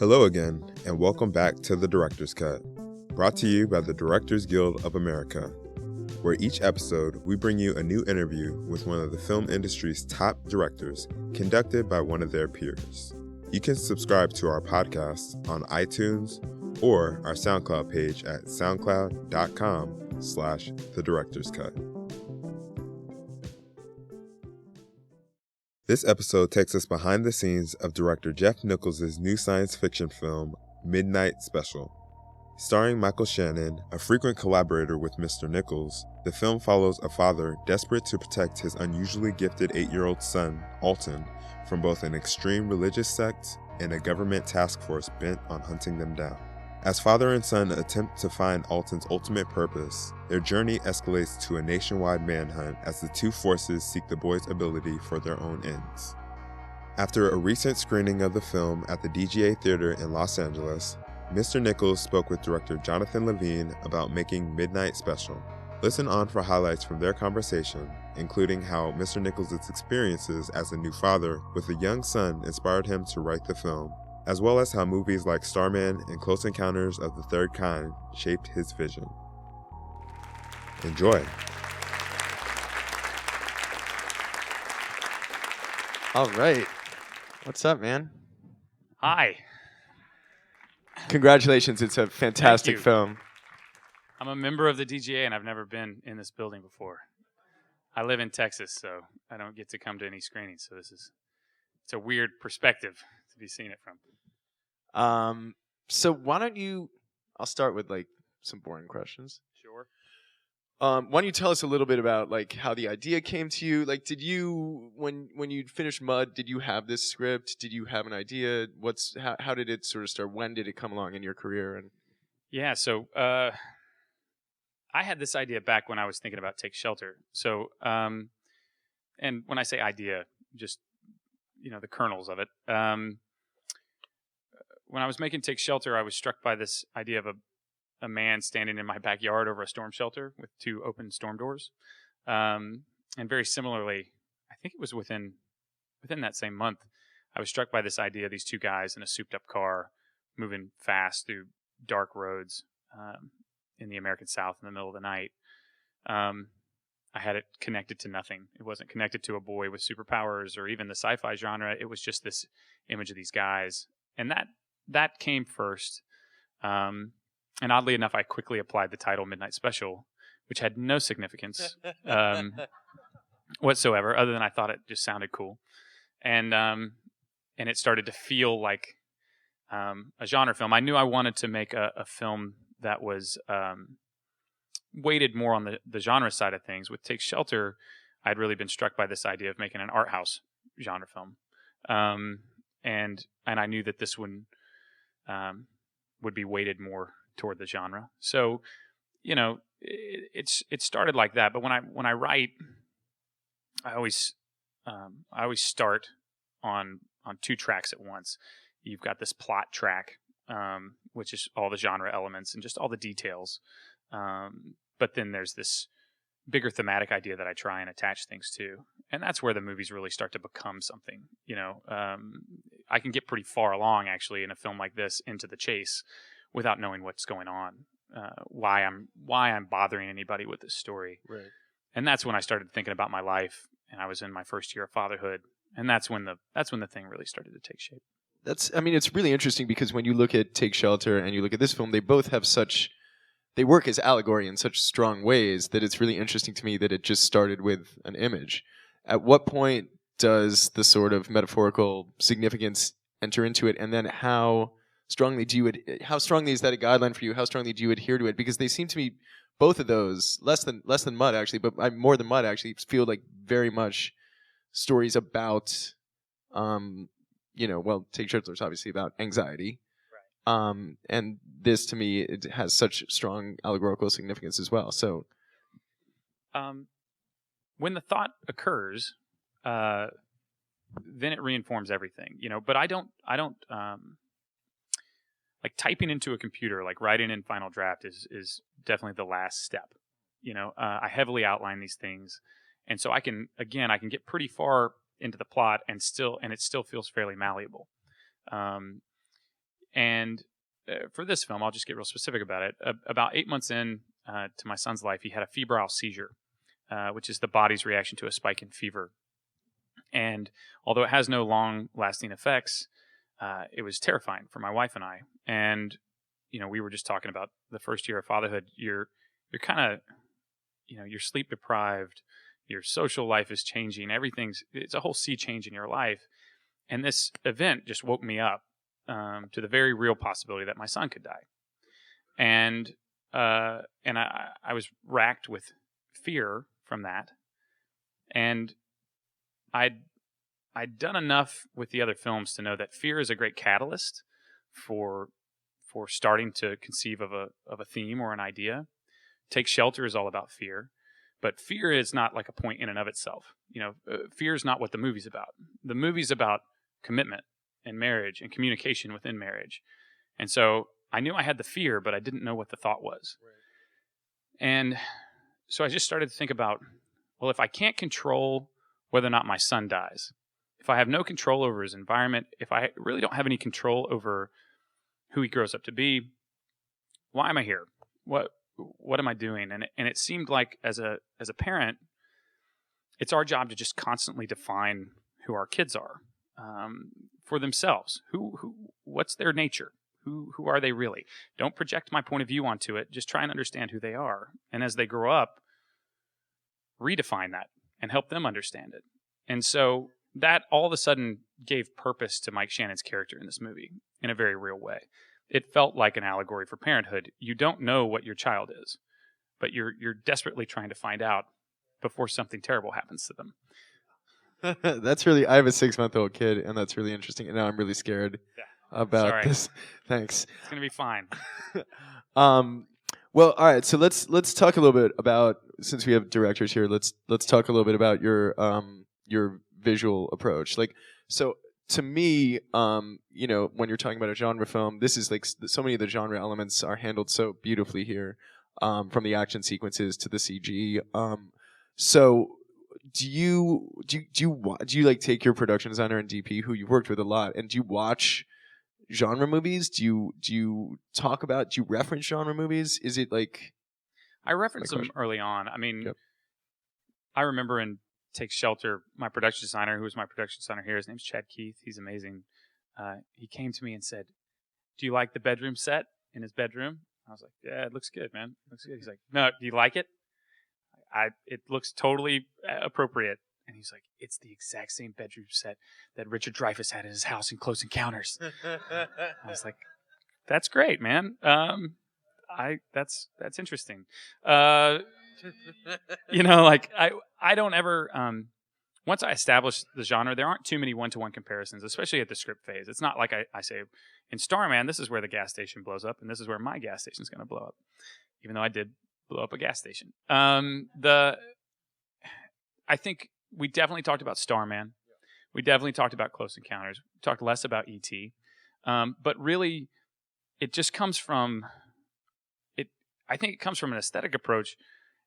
Hello again, and welcome back to The Director's Cut, brought to you by the Directors Guild of America, where each episode we bring you a new interview with one of the film industry's top directors, conducted by one of their peers. You can subscribe to our podcast on iTunes or our SoundCloud page at soundcloud.com/thedirectorscut. This episode takes us behind the scenes of director Jeff Nichols' new science fiction film, Midnight Special. Starring Michael Shannon, a frequent collaborator with Mr. Nichols, the film follows a father desperate to protect his unusually gifted 8-year-old son, Alton, from both an extreme religious sect and a government task force bent on hunting them down. As father and son attempt to find Alton's ultimate purpose, their journey escalates to a nationwide manhunt as the two forces seek the boy's ability for their own ends. After a recent screening of the film at the DGA Theater in Los Angeles, Mr. Nichols spoke with director Jonathan Levine about making Midnight Special. Listen on for highlights from their conversation, including how Mr. Nichols' experiences as a new father with a young son inspired him to write the film, as well as how movies like Starman and Close Encounters of the Third Kind shaped his vision. Enjoy. All right. What's up, man? Hi. Congratulations. It's a fantastic film. I'm a member of the DGA, and I've never been in this building before. I live in Texas, so I don't get to come to any screenings, so it's a weird perspective to be seeing it from. So why don't you, I'll start with some boring questions. Sure. Why don't you tell us a little bit about how the idea came to you? Did you, when you finished Mud, did you have this script? Did you have an idea? How did it sort of start? When did it come along in your career? Yeah, so I had this idea back when I was thinking about Take Shelter. So, and when I say idea, just, the kernels of it. When I was making Take Shelter, I was struck by this idea of a man standing in my backyard over a storm shelter with 2 open storm doors. And very similarly, I think it was within that same month, I was struck by this idea of these 2 guys in a souped-up car moving fast through dark roads in the American South in the middle of the night. I had it connected to nothing. It wasn't connected to a boy with superpowers or even the sci-fi genre. It was just this image of these guys. And that came first. And oddly enough, I quickly applied the title Midnight Special, which had no significance whatsoever, other than I thought it just sounded cool. And it started to feel like a genre film. I knew I wanted to make a film that was weighted more on the genre side of things. With Take Shelter, I'd really been struck by this idea of making an art house genre film. And I knew that this one would be weighted more toward the genre. So, it started like that. But when I write, I always start on 2 tracks at once. You've got this plot track, which is all the genre elements and just all the details. But then there's this bigger thematic idea that I try and attach things to. And that's where the movies really start to become something. I can get pretty far along, actually, in a film like this into the chase without knowing what's going on, why I'm bothering anybody with this story. Right. And that's when I started thinking about my life, and I was in my first year of fatherhood. And that's when the thing really started to take shape. It's really interesting because when you look at Take Shelter and you look at this film, they both have they work as allegory in such strong ways that it's really interesting to me that it just started with an image. At what point does the sort of metaphorical significance enter into it, and then how strongly is that a guideline for you? How strongly do you adhere to it? Because they seem to me, both of those, less than Mud actually, but more than Mud actually, feel like very much stories about, Take Shelter is obviously about anxiety. Right. And this, to me, it has such strong allegorical significance as well. So, when the thought occurs, then it reinforms everything, but I don't like typing into a computer, like writing in Final Draft is definitely the last step. I heavily outline these things. And so I can get pretty far into the plot and it still feels fairly malleable. And for this film, I'll just get real specific about it. About 8 months in to my son's life, he had a febrile seizure, which is the body's reaction to a spike in fever. And although it has no long-lasting effects, it was terrifying for my wife and I. And we were just talking about the first year of fatherhood. You're kind of, you're sleep deprived. Your social life is changing. It's a whole sea change in your life. And this event just woke me up to the very real possibility that my son could die. And I was racked with fear from that. And I'd done enough with the other films to know that fear is a great catalyst for starting to conceive of a theme or an idea. Take Shelter is all about fear, but fear is not like a point in and of itself. Fear is not what the movie's about. The movie's about commitment and marriage and communication within marriage. And so I knew I had the fear, but I didn't know what the thought was. Right. And so I just started to think about, well, if I can't control whether or not my son dies, if I have no control over his environment, if I really don't have any control over who he grows up to be, why am I here? What am I doing? And it seemed like as a parent, it's our job to just constantly define who our kids are for themselves. What's their nature? Who are they really? Don't project my point of view onto it. Just try and understand who they are. And as they grow up, redefine that and help them understand it. And so that all of a sudden gave purpose to Mike Shannon's character in this movie in a very real way. It felt like an allegory for parenthood. You don't know what your child is, but you're desperately trying to find out before something terrible happens to them. That's really, I have a 6-month-old kid, and that's really interesting. And now I'm really scared about this. Thanks. It's going to be fine. Well, all right. So let's talk a little bit about, since we have directors here, let's talk a little bit about your visual approach. Like, so to me, when you're talking about a genre film, this is like so many of the genre elements are handled so beautifully here, from the action sequences to the CG. So do you like take your production designer and DP, who you've worked with a lot, and do you watch genre movies? Do you reference genre movies? Is it like, I referenced them early on. I mean, yep. I remember in Take Shelter, my production designer, who was my production designer here, his name's Chad Keith. He's amazing. He came to me and said, "Do you like the bedroom set in his bedroom?" I was like, "Yeah, it looks good, man. It looks good." He's like, "No, do you like it?" It looks totally appropriate. And he's like, "It's the exact same bedroom set that Richard Dreyfuss had in his house in Close Encounters." I was like, "That's great, man. That's interesting." I don't ever, once I establish the genre, there aren't too many one-to-one comparisons, especially at the script phase. It's not like I say, in Starman, this is where the gas station blows up, and this is where my gas station is going to blow up, even though I did blow up a gas station. I think we definitely talked about Starman. We definitely talked about Close Encounters. We talked less about E.T. But really, it just comes from, I think it comes from an aesthetic approach.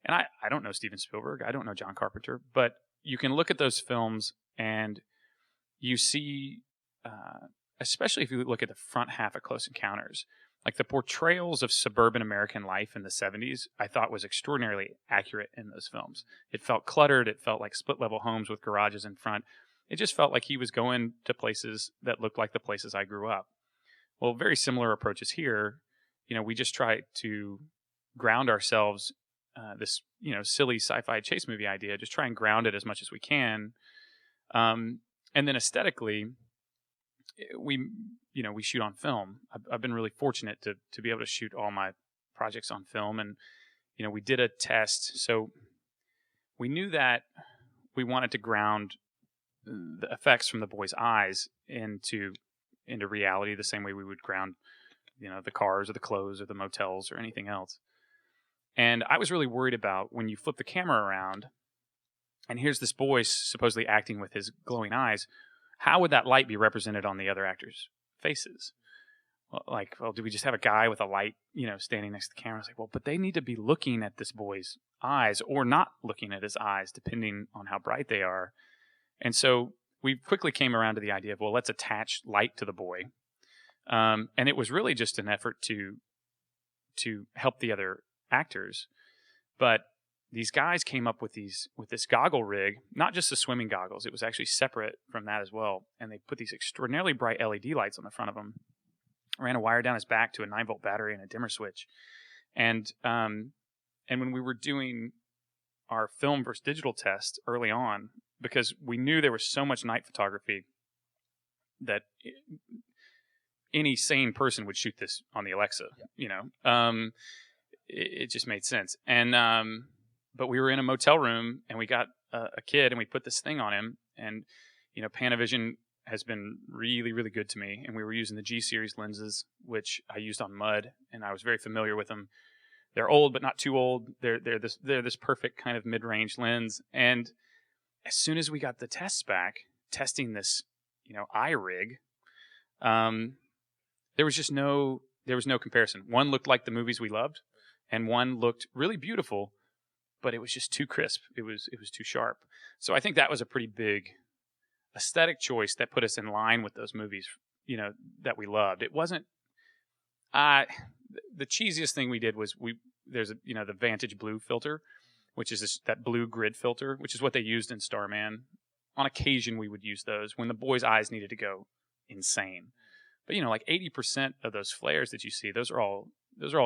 And I don't know Steven Spielberg. I don't know John Carpenter. But you can look at those films and you see, especially if you look at the front half of Close Encounters, like the portrayals of suburban American life in the 70s, I thought was extraordinarily accurate in those films. It felt cluttered. It felt like split-level homes with garages in front. It just felt like he was going to places that looked like the places I grew up. Well, very similar approaches here. We just try to ground ourselves, this, silly sci-fi chase movie idea, just try and ground it as much as we can. And then aesthetically, we shoot on film. I've been really fortunate to be able to shoot all my projects on film. And, we did a test. So we knew that we wanted to ground the effects from the boys' eyes into reality the same way we would ground, the cars or the clothes or the motels or anything else. And I was really worried about when you flip the camera around and here's this boy supposedly acting with his glowing eyes, how would that light be represented on the other actors' faces? Well, do we just have a guy with a light, standing next to the camera? I was like, well, but they need to be looking at this boy's eyes or not looking at his eyes, depending on how bright they are. And so we quickly came around to the idea of, well, let's attach light to the boy. And it was really just an effort to help the other actors. But these guys came up with this goggle rig, not just the swimming goggles. It was actually separate from that as well. And they put these extraordinarily bright LED lights on the front of them. Ran a wire down his back to a 9-volt battery and a dimmer switch. And when we were doing our film versus digital test early on, because we knew there was so much night photography that any sane person would shoot this on the Alexa, it just made sense. And but we were in a motel room and we got a kid and we put this thing on him, and Panavision has been really, really good to me, and we were using the G series lenses, which I used on mud, and I was very familiar with them. They're old but not too old. They're this perfect kind of mid-range lens. And as soon as we got the tests back, testing this iRig, there was no comparison. One looked like the movies we loved, and one looked really beautiful, but it was just too crisp. It was too sharp. So I think that was a pretty big aesthetic choice that put us in line with those movies, that we loved. It wasn't the cheesiest thing we did was there's the Vantage Blue filter, which is that blue grid filter, which is what they used in Starman. On occasion, we would use those when the boys' eyes needed to go insane. But like 80% of those flares that you see, those are all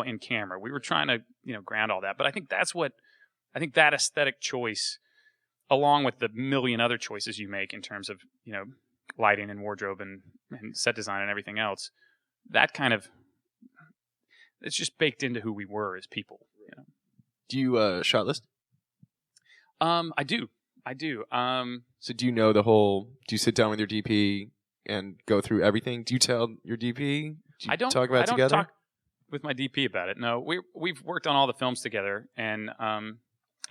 in camera. We were trying to ground all that, but I think that aesthetic choice, along with the million other choices you make in terms of lighting and wardrobe and set design and everything else, that kind of, it's just baked into who we were as people. Do you shot list? I do. So do you know do you sit down with your DP and go through everything? Do you tell your DP? Do you talk about it together? I don't talk with my DP about it. No, we've worked on all the films together, and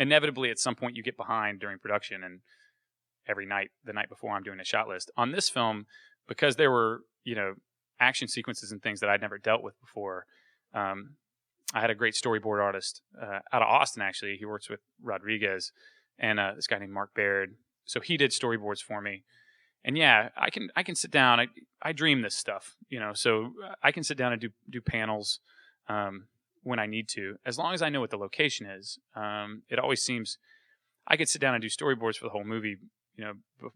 inevitably at some point you get behind during production, and every night, the night before, I'm doing a shot list. On this film, because there were, action sequences and things that I'd never dealt with before, I had a great storyboard artist out of Austin, actually. He works with Rodriguez and this guy named Mark Baird. So he did storyboards for me. And yeah, I can sit down. I dream this stuff, so I can sit down and do panels when I need to, as long as I know what the location is. It always seems I could sit down and do storyboards for the whole movie,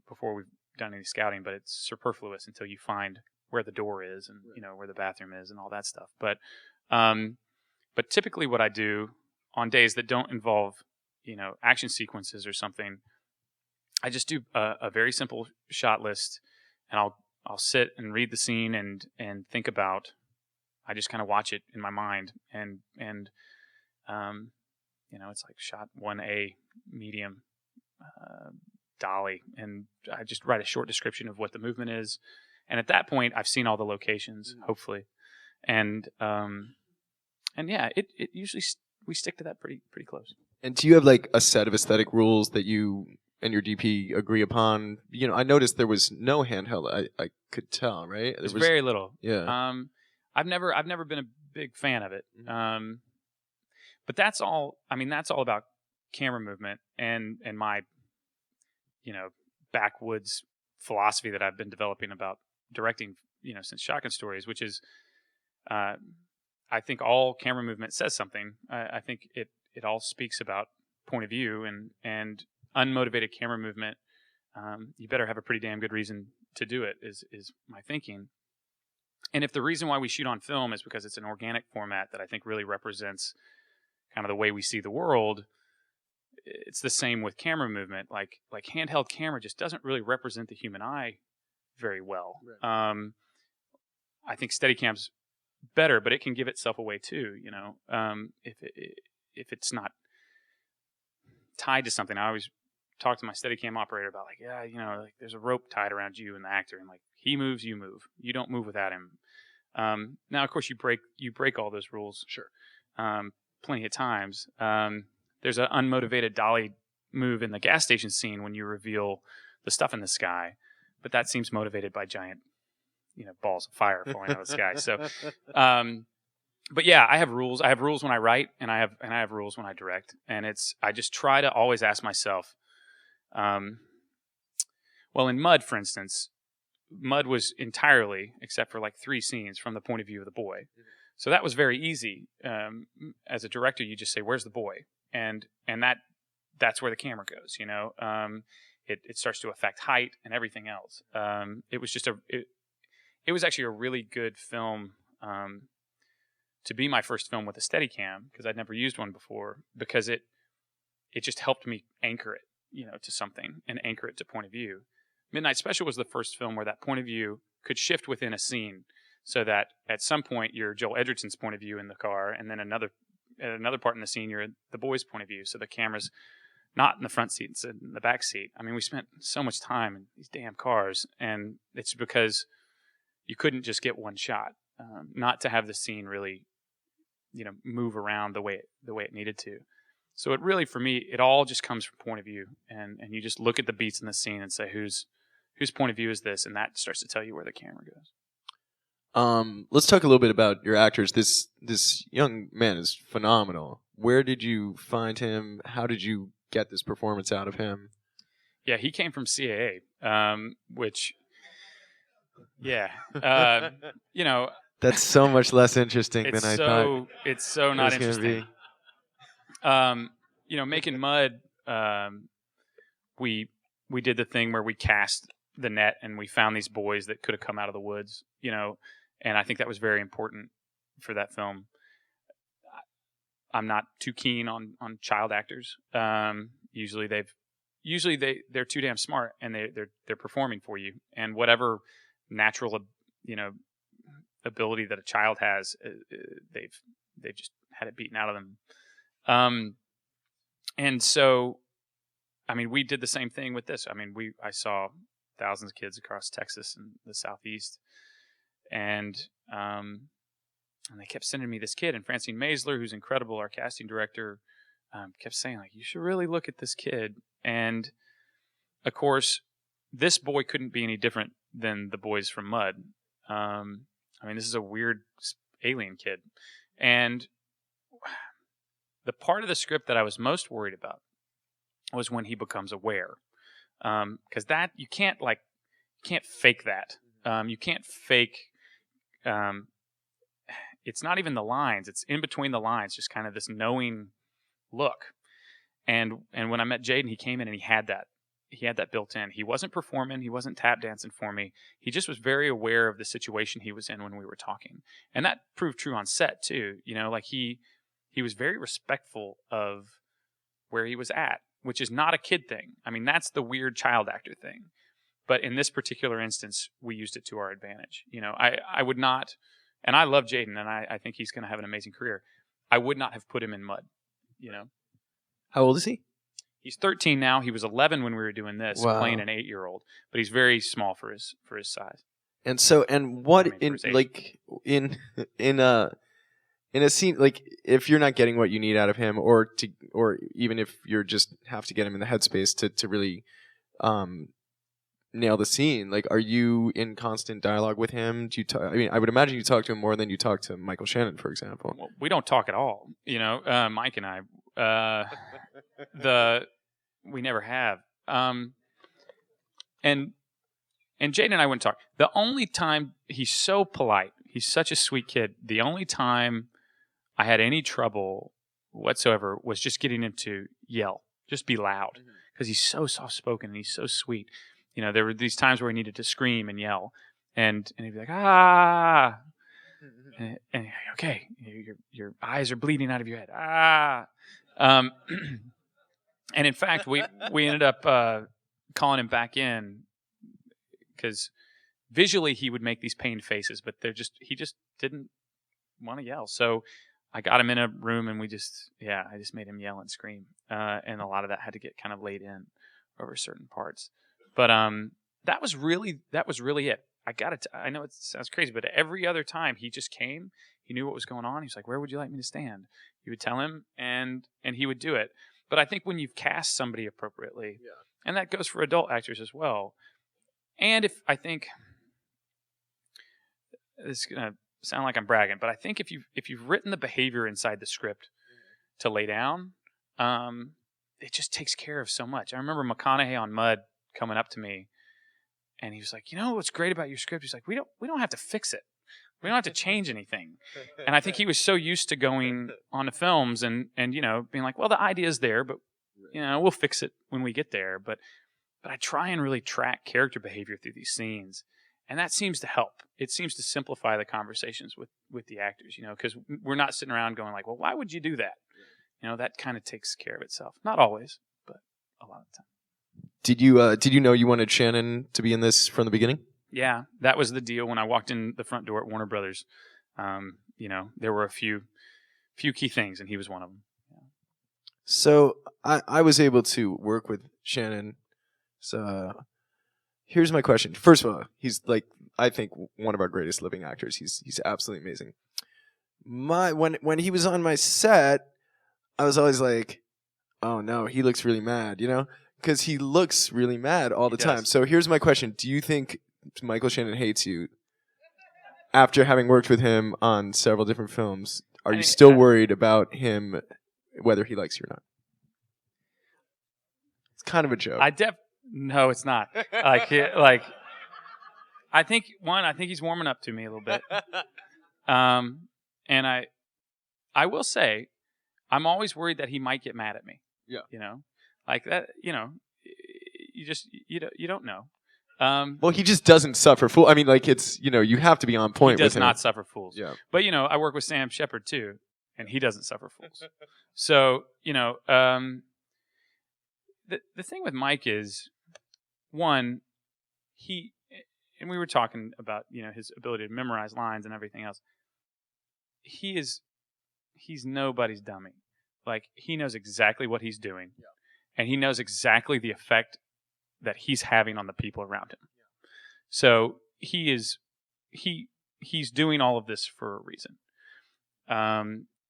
before we've done any scouting, but it's superfluous until you find where the door is and where the bathroom is and all that stuff. But typically what I do on days that don't involve action sequences or something, I just do a very simple shot list, and I'll sit and read the scene and think about. I just kind of watch it in my mind, and it's like shot 1A medium dolly, and I just write a short description of what the movement is. And at that point, I've seen all the locations, hopefully, and yeah, it usually we stick to that pretty close. And do you have like a set of aesthetic rules that you and your DP agree upon? I noticed there was no handheld. I could tell, right? There's very little. Yeah. I've never been a big fan of it. But that's all. I mean, that's all about camera movement and my, backwoods philosophy that I've been developing about directing, since Shotgun Stories, which is, I think all camera movement says something. I think it all speaks about point of view and unmotivated camera movement. You better have a pretty damn good reason to do it, is my thinking. And if the reason why we shoot on film is because it's an organic format that I think really represents kind of the way we see the world, it's the same with camera movement. Like handheld camera just doesn't really represent the human eye very well. Right. I think Steadicam's better, but it can give itself away too. If it's not tied to something. I always talk to my Steadicam operator about there's a rope tied around you and the actor, and he moves, you move. You don't move without him. Now, of course, you break all those rules. Sure. Plenty of times. There's an unmotivated dolly move in the gas station scene when you reveal the stuff in the sky, but that seems motivated by giant, balls of fire falling out of the sky. So, but yeah, I have rules. I have rules when I write, and I have rules when I direct. And I just try to always ask myself, well, in Mud, for instance, Mud was entirely, except for like 3 scenes, from the point of view of the boy. So that was very easy. As a director, you just say, "Where's the boy?" And that's where the camera goes. It starts to affect height and everything else. It was just it was actually a really good film to be my first film with a Steadicam, because I'd never used one before, because it just helped me anchor it, to something, and anchor it to point of view. Midnight Special was the first film where that point of view could shift within a scene, so that at some point you're Joel Edgerton's point of view in the car, and then at another part in the scene you're the boy's point of view. So the camera's not in the front seat, it's in the back seat. I mean, we spent so much time in these damn cars, and it's because you couldn't just get one shot, not to have the scene really, move around the way it needed to. So it really, for me, it all just comes from point of view, and you just look at the beats in the scene and say, whose point of view is this, and that starts to tell you where the camera goes. Let's talk a little bit about your actors. This young man is phenomenal. Where did you find him? How did you get this performance out of him? Yeah, he came from CAA, which, yeah, that's so much less interesting than I thought. It's so not interesting. Making Mud, we did the thing where we cast the net and we found these boys that could have come out of the woods, and I think that was very important for that film. I'm not too keen on child actors. Usually they're too damn smart, and they're performing for you, and whatever natural ability that a child has, they've just had it beaten out of them. And so, I mean, we did the same thing with this. I mean, I saw thousands of kids across Texas and the Southeast, and they kept sending me this kid. And Francine Maisler, who's incredible, our casting director, kept saying, like, you should really look at this kid. And of course, this boy couldn't be any different than the boys from Mud. I mean, this is a weird alien kid. And the part of the script that I was most worried about was when he becomes aware. Because that, you can't fake that. You can't fake, it's not even the lines, it's in between the lines, just kind of this knowing look. And when I met Jaden, he came in and he had that built in. He wasn't performing, he wasn't tap dancing for me. He just was very aware of the situation he was in when we were talking. And that proved true on set too. Like he was very respectful of where he was at, which is not a kid thing. I mean, that's the weird child actor thing. But in this particular instance, we used it to our advantage. I would not, and I love Jaden, and I think he's going to have an amazing career. I would not have put him in Mud. How old is he? He's 13 now. He was 11 when we were doing this, wow, playing an 8-year-old. But he's very small for his size. And so, and what in a scene, like, if you're not getting what you need out of him, or even if you're just have to get him in the headspace to really nail the scene, like, are you in constant dialogue with him? Do you I mean, I would imagine you talk to him more than you talk to Michael Shannon, for example. Well, we don't talk at all. Mike and I, we never have. And Jaden and I wouldn't talk. The only time, he's so polite, he's such a sweet kid. The only time I had any trouble whatsoever was just getting him to yell, just be loud, because he's so soft-spoken and he's so sweet. There were these times where he needed to scream and yell, and he'd be like, ah, and okay, your eyes are bleeding out of your head, ah. And in fact, we ended up calling him back in, because visually he would make these pained faces, but he just didn't want to yell. So I got him in a room, and I just made him yell and scream, and a lot of that had to get kind of laid in over certain parts. But that was really it. I know it sounds crazy, but every other time he just came, he knew what was going on. He was like, "Where would you like me to stand?" You would tell him, and he would do it. But I think when you've cast somebody appropriately, and that goes for adult actors as well. And I think this is gonna sound like I'm bragging, but I think if you've written the behavior inside the script to lay down, it just takes care of so much. I remember McConaughey on Mud coming up to me And he was like, you know what's great about your script? He's like, we don't have to fix it. We don't have to change anything. And I think he was so used to going on to films and being like, well, the idea's there, but we'll fix it when we get there. But I try and really track character behavior through these scenes. And that seems to help. It seems to simplify the conversations with the actors, because we're not sitting around going like, well, why would you do that? That kind of takes care of itself. Not always, but a lot of the time. Did you know you wanted Shannon to be in this from the beginning? Yeah, that was the deal when I walked in the front door at Warner Brothers. There were a few key things, and he was one of them. Yeah. So I was able to work with Shannon. So here's my question. First of all, he's like, I think, one of our greatest living actors. He's absolutely amazing. When he was on my set, I was always like, oh no, he looks really mad, because he looks really mad all the time. So here's my question. Do you think Michael Shannon hates you after having worked with him on several different films? Are you still worried about him, whether he likes you or not? It's kind of a joke. No, it's not. I think he's warming up to me a little bit. And I will say, I'm always worried that he might get mad at me. Yeah. Like that, you don't know. Well, he just doesn't suffer fools. I mean, like, it's, you have to be on point with him. He does not suffer fools. Yeah. But, I work with Sam Shepard too, and he doesn't suffer fools. So, the thing with Mike is, one, and we were talking about, his ability to memorize lines and everything else. He's nobody's dummy. Like, he knows exactly what he's doing. Yeah. And he knows exactly the effect that he's having on the people around him. Yeah. So he's doing all of this for a reason.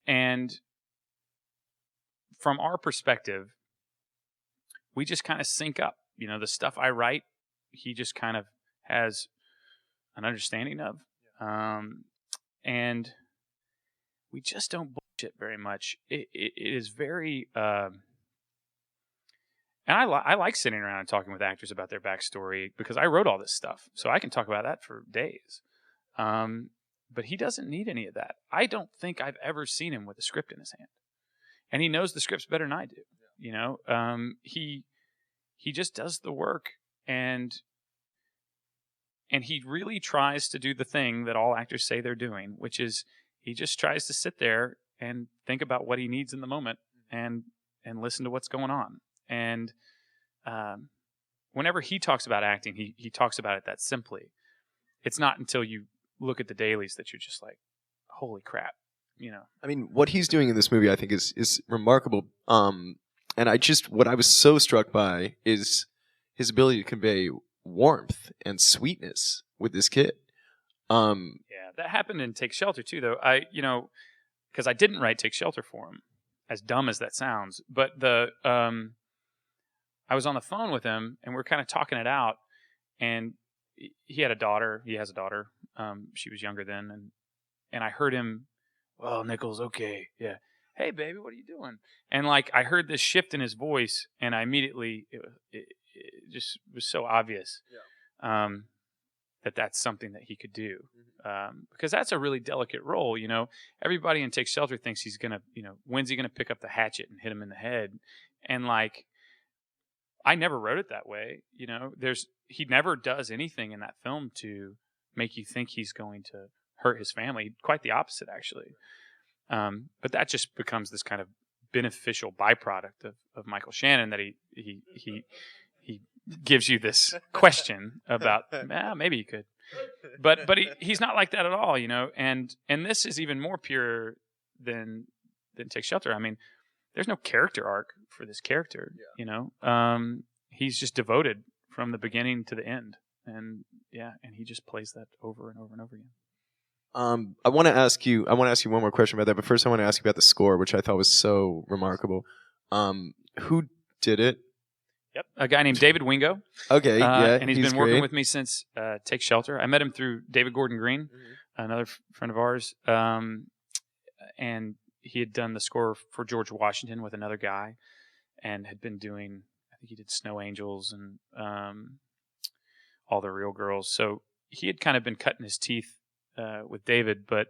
And from our perspective, we just kind of sync up. The stuff I write, he just kind of has an understanding of. Yeah. And we just don't bullshit very much. It is very... And I like sitting around and talking with actors about their backstory because I wrote all this stuff. So I can talk about that for days. But he doesn't need any of that. I don't think I've ever seen him with a script in his hand. And he knows the scripts better than I do. He just does the work, and he really tries to do the thing that all actors say they're doing, which is he just tries to sit there and think about what he needs in the moment and listen to what's going on. And whenever he talks about acting, he talks about it that simply. It's not until you look at the dailies that you're just like, holy crap, I mean, what he's doing in this movie, I think, is remarkable. And what I was so struck by is his ability to convey warmth and sweetness with this kid. Yeah, that happened in Take Shelter too, though. Because I didn't write Take Shelter for him, as dumb as that sounds. But I was on the phone with him, and we were kind of talking it out. And he had a daughter. He has a daughter. She was younger then, and I heard him. Well, Nichols, okay, yeah. Hey, baby, what are you doing? And I heard this shift in his voice, and I immediately it just was so obvious that that's something that he could do, because that's a really delicate role. Everybody in Take Shelter thinks he's gonna, when's he gonna pick up the hatchet and hit him in the head? And I never wrote it that way. He never does anything in that film to make you think he's going to hurt his family. Quite the opposite, actually. But that just becomes this kind of beneficial byproduct of Michael Shannon, that he gives you this question about maybe you could, but he's not like that at all, And this is even more pure than Take Shelter. I mean, there's no character arc for this character, He's just devoted from the beginning to the end, and he just plays that over and over and over again. I want to ask you one more question about that, but first I want to ask you about the score, which I thought was so remarkable. Who did it? Yep, a guy named David Wingo. Okay, yeah, and he's been working with me since Take Shelter. I met him through David Gordon Green, another friend of ours, and he had done the score for George Washington with another guy, and had been doing, I think he did Snow Angels and All the Real Girls. So he had kind of been cutting his teeth with David, but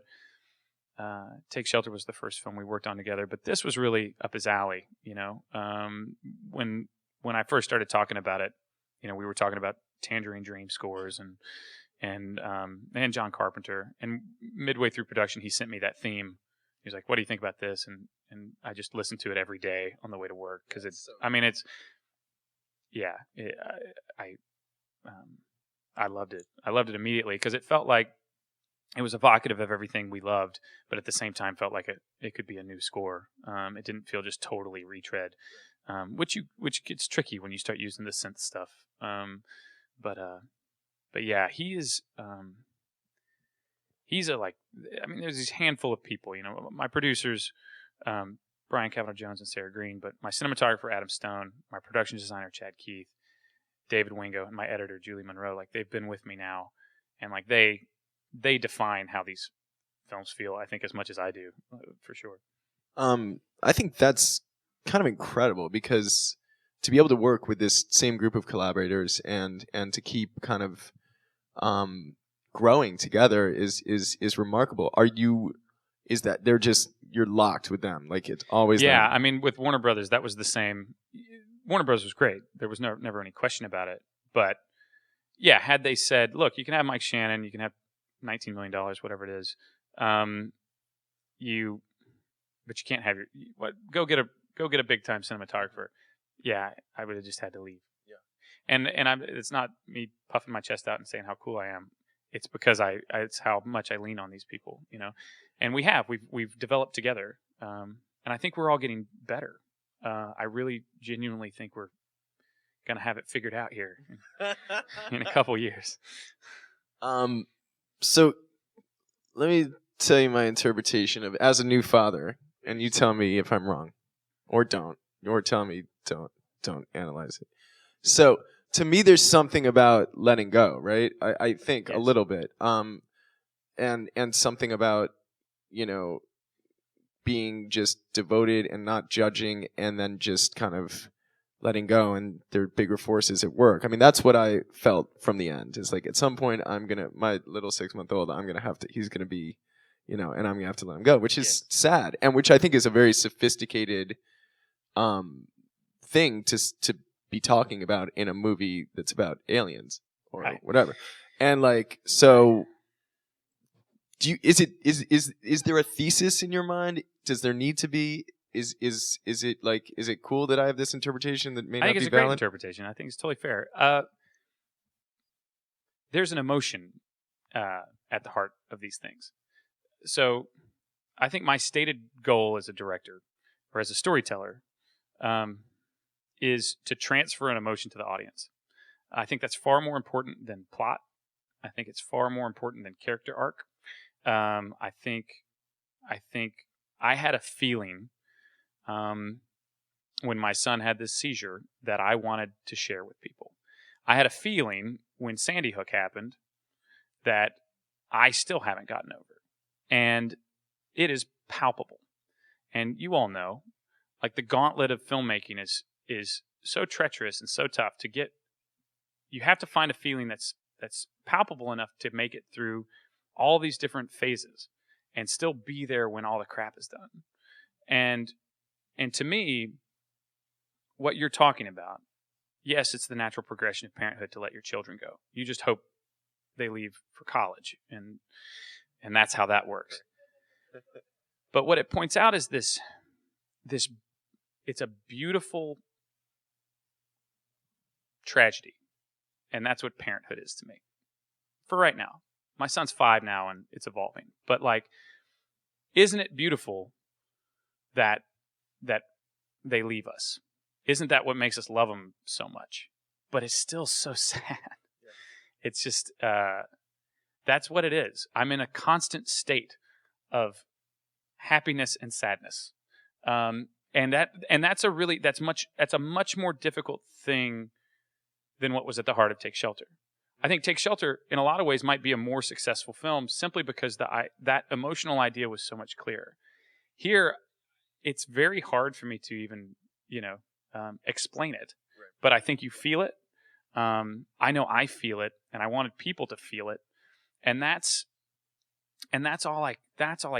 Take Shelter was the first film we worked on together. But this was really up his alley, you know. When I first started talking about it, you know, we were talking about Tangerine Dream scores and John Carpenter. And midway through production, he sent me that theme. He was like, "What do you think about this?" And I just listened to it every day on the way to work because I loved it. I loved it immediately because it felt like it was evocative of everything we loved, but at the same time felt like it could be a new score. It didn't feel just totally retread, which gets tricky when you start using the synth stuff. But yeah, he's there's this handful of people, you know, my producers, Brian Cavanaugh Jones and Sarah Green, but my cinematographer, Adam Stone, my production designer, Chad Keith, David Wingo, and my editor, Julie Monroe, like they've been with me now. And like they define how these films feel, I think, as much as I do, for sure. I think that's kind of incredible because to be able to work with this same group of collaborators and to keep kind of growing together is remarkable. Is that you're locked with them? Like it's always them? I mean, with Warner Brothers, that was the same. Warner Brothers was great. There was never any question about it. But yeah, had they said, "Look, you can have Mike Shannon, you can have $19 million, whatever it is, but you can't have go get a big time cinematographer." Yeah, I would have just had to leave. Yeah, and it's not me puffing my chest out and saying how cool I am. It's because it's how much I lean on these people, you know, and we've developed together, and I think we're all getting better. I really genuinely think we're gonna have it figured out here in a couple years. So let me tell you my interpretation of as a new father, and you tell me if I'm wrong, or don't, or tell me don't analyze it. So to me, there's something about letting go, right? I think yes. A little bit, and something about, you know, being just devoted and not judging, and then just kind of letting go, and there are bigger forces at work. I mean, that's what I felt from the end. Is like at some point, my little 6-month-old, he's gonna be, you know, and I'm gonna have to let him go, which is sad, and which I think is a very sophisticated thing to be talking about in a movie that's about aliens or right. Whatever. And like, so is there a thesis in your mind? Does there need to be? Is it cool that I have this interpretation that may not be valid? I think it's a great interpretation. I think it's totally fair. There's an emotion at the heart of these things. So I think my stated goal as a director or as a storyteller is to transfer an emotion to the audience. I think that's far more important than plot. I think it's far more important than character arc. I think I had a feeling when my son had this seizure that I wanted to share with people. I had a feeling when Sandy Hook happened that I still haven't gotten over. And it is palpable. And you all know, like the gauntlet of filmmaking is so treacherous and so tough to get. You have to find a feeling that's palpable enough to make it through all these different phases and still be there when all the crap is done. And to me, what you're talking about, yes, it's the natural progression of parenthood to let your children go. You just hope they leave for college, and that's how that works. But what it points out is this it's a beautiful tragedy. And that's what parenthood is to me. For right now. My son's 5 now and it's evolving. But like, isn't it beautiful that they leave us? Isn't that what makes us love them so much? But it's still so sad. Yeah. It's just, that's what it is. I'm in a constant state of happiness and sadness. And that's a much more difficult thing than what was at the heart of Take Shelter. I think Take Shelter, in a lot of ways, might be a more successful film simply because that emotional idea was so much clearer. Here, it's very hard for me to even, explain it. Right. But I think you feel it. I know I feel it, and I wanted people to feel it, and that's all I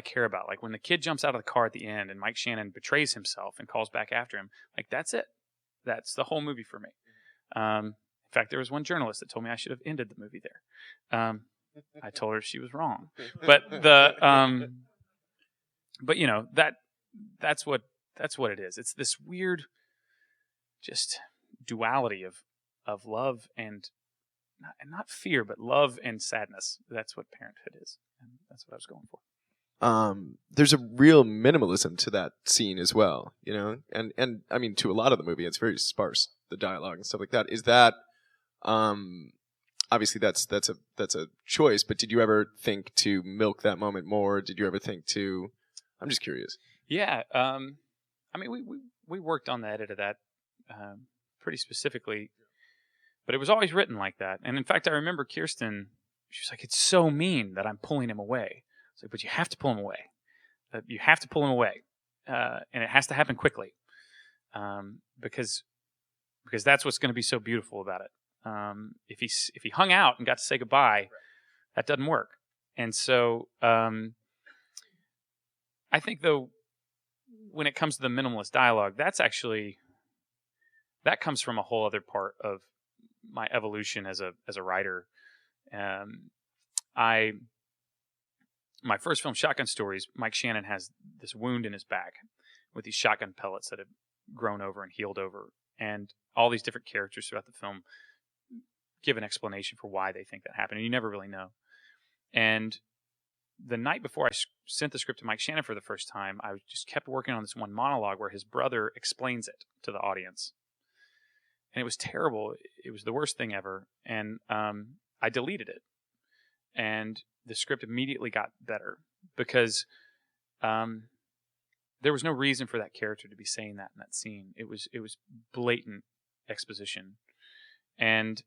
care about. Like when the kid jumps out of the car at the end, and Mike Shannon betrays himself and calls back after him, like that's it. That's the whole movie for me. In fact, there was one journalist that told me I should have ended the movie there. I told her she was wrong, but but you know that's what it is. It's this weird, just duality of love and not fear, but love and sadness. That's what parenthood is, and that's what I was going for. There's a real minimalism to that scene as well, you know, and I mean to a lot of the movie, it's very sparse, the dialogue and stuff like that. Is that obviously that's a choice, but did you ever think to milk that moment more? Did you ever think to? I'm just curious. Yeah, I mean we worked on the edit of that pretty specifically, but it was always written like that. And in fact, I remember Kirsten. She was like, "It's so mean that I'm pulling him away." I was like, "But you have to pull him away. You have to pull him away, and it has to happen quickly, because that's what's going to be so beautiful about it. If he hung out and got to say goodbye, that doesn't work. And so I think though, when it comes to the minimalist dialogue, that comes from a whole other part of my evolution as a writer. My first film, Shotgun Stories, Mike Shannon has this wound in his back with these shotgun pellets that have grown over and healed over. And all these different characters throughout the film give an explanation for why they think that happened. And you never really know. And the night before I sent the script to Mike Shannon for the first time, I just kept working on this one monologue where his brother explains it to the audience. And it was terrible. It was the worst thing ever. And I deleted it. And the script immediately got better because there was no reason for that character to be saying that in that scene. It was blatant exposition. And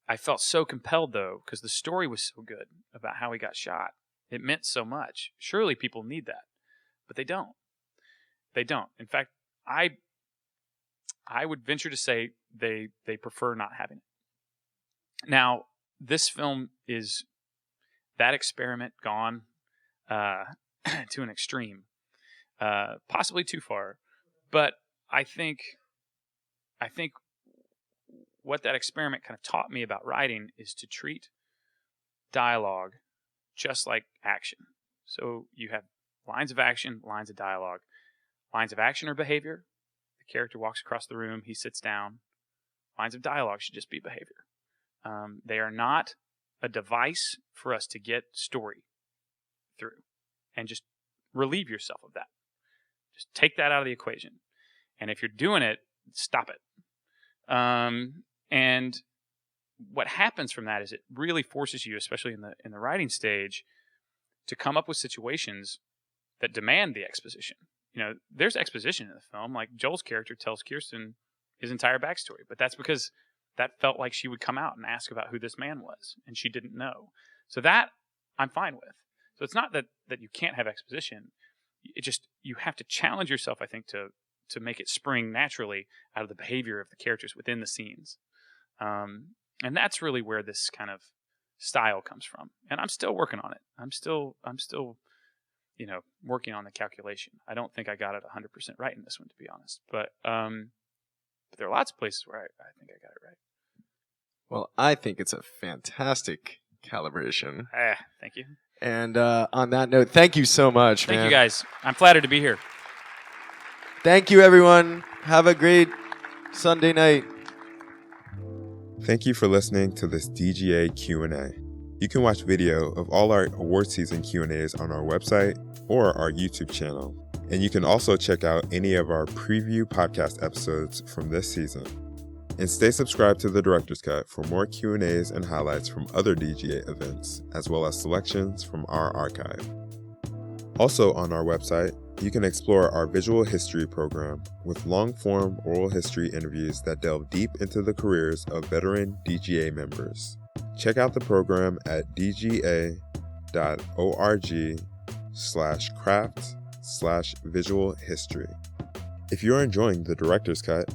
I felt so compelled, though, because the story was so good about how he got shot. It meant so much. Surely people need that, but they don't. They don't. In fact, I would venture to say they prefer not having it. Now, this film is that experiment gone to an extreme, possibly too far. But I think what that experiment kind of taught me about writing is to treat dialogue just like action. So you have lines of action, lines of dialogue. Lines of action are behavior. The character walks across the room, he sits down. Lines of dialogue should just be behavior. They are not a device for us to get story through, and just relieve yourself of that. Just take that out of the equation. And if you're doing it, stop it. And what happens from that is it really forces you, especially in the writing stage, to come up with situations that demand the exposition. You know, there's exposition in the film. Like Joel's character tells Kirsten his entire backstory, but that's because that felt like she would come out and ask about who this man was, and she didn't know. So that I'm fine with. So it's not that you can't have exposition. It just, you have to challenge yourself, I think, to make it spring naturally out of the behavior of the characters within the scenes. And that's really where this kind of style comes from. And I'm still working on it. I'm still, you know, working on the calculation. I don't think I got it 100% right in this one, to be honest. But there are lots of places where I think I got it right. Well, I think it's a fantastic calibration. Thank you. And on that note, thank you so much, man. Thank you, guys. I'm flattered to be here. Thank you, everyone. Have a great Sunday night. Thank you for listening to this DGA Q&A. You can watch video of all our award season Q&As on our website or our YouTube channel. And you can also check out any of our preview podcast episodes from this season. And stay subscribed to The Director's Cut for more Q&As and highlights from other DGA events, as well as selections from our archive. Also on our website, you can explore our visual history program with long-form oral history interviews that delve deep into the careers of veteran DGA members. Check out the program at dga.org/craft/visual history. If you're enjoying The Director's Cut,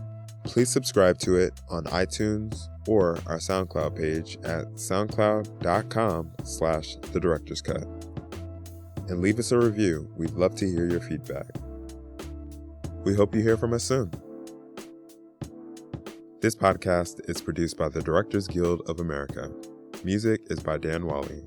Please subscribe to it on iTunes or our SoundCloud page at soundcloud.com/thedirectorscut. And leave us a review. We'd love to hear your feedback. We hope you hear from us soon. This podcast is produced by the Directors Guild of America. Music is by Dan Wally.